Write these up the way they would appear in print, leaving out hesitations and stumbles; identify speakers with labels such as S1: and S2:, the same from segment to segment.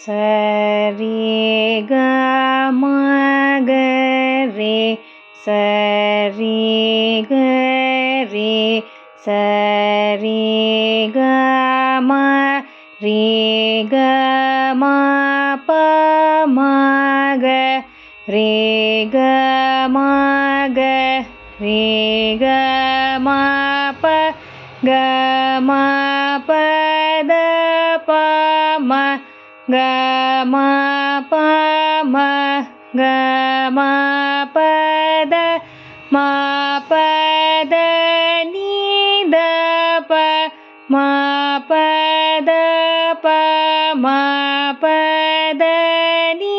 S1: சரி க ம க ரே சரி க ரே சரி க ம ரே க ம ப ம க ரே க ம க ரே க ம ப க ம ப த ப ம க ம ப ம க ம ப த ம ப த நீ த ப ம ப த ப ம ப த நீ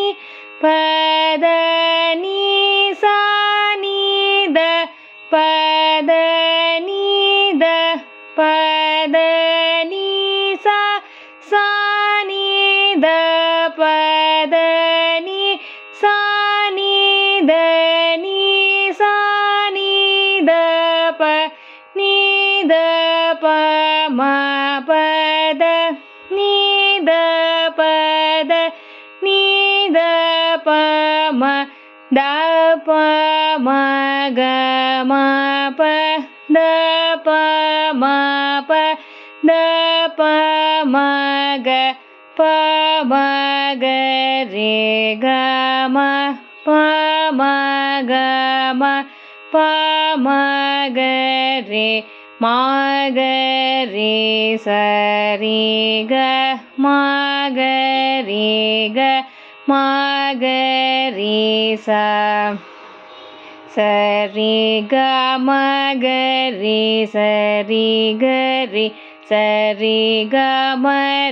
S1: ப த நீ சா நீ த ப த நீ த ப த நீ சா சா நீ த ப த நீ சா நீ த நீ சா நீ த ப நீ த ப ம ப த நீ த ப த நீ த ப ம த ப ம க ம ப த ப ம ப த ப ம க ப ம க ரே க ம ப ம க ம ப ம க ரே ம க ரே சரி க ம க ரே க ம க ரே சா சரி க ம க ரே சரி க ரே சரி க ம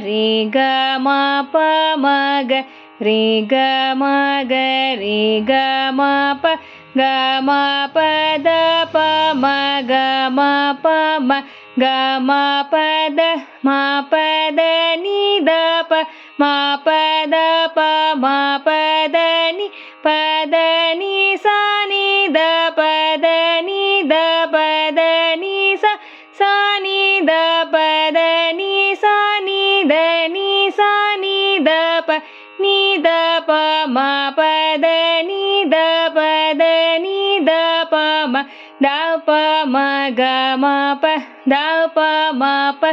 S1: ரே க ம ப ம க ரே க ம க ரே க ம ப க ம ப த ப ம க ம ப ம க ம ப த ம ப த நீ த ப ம ப த ப ம ப த நீ ப த நீ சா நீ த ப த நீ த ப த நீ சா சா நீ த ப த நீ சா நீ த நீ சா நீ த ப நீ த ப ம ப த நீ த ப த நீ த ப ம த ப ம க ம ப த ப ம ப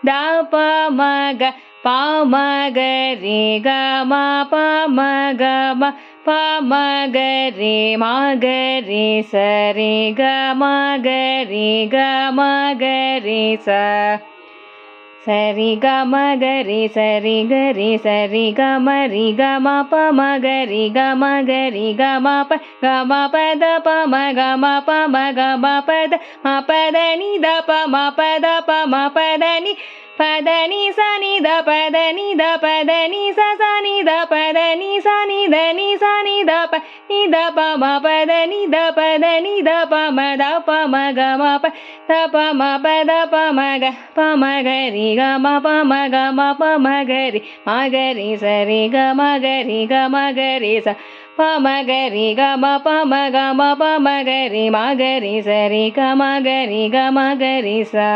S1: த ப ம க ப ம க ரே க ம ப ம க ம ப ம க ரே ம க ரே சரி க ம க ரே க ம க ரே சா சரி க ம க ரே சரி க ரே சரி க ம ரி க ம ப ம க ரி க ம க ரி க ம ப க ம ப த ப ம க ம ப ம க ம ப த ம ப த நீ த ப ம ப த ப ம ப த நீ ப த நீ சா நீ த ப த நீ த ப த நீ சா சா நீ த ப த நீ சா நீ த நீ சா நீ த ப நீ த ப ம ப த நீ த ப த நீ த ப ம த ப ம க ம ப த ப ம ப த ப ம க ப ம க ரி க ம ப ம க ம ப ம க ரி ம க ரி சரி க ம க ரி க ம க ரி ச ப ம க ரி க ம ப ம க ம ப ம க ரி ம க ரி சரி க ம க ரி க ம க ரி சா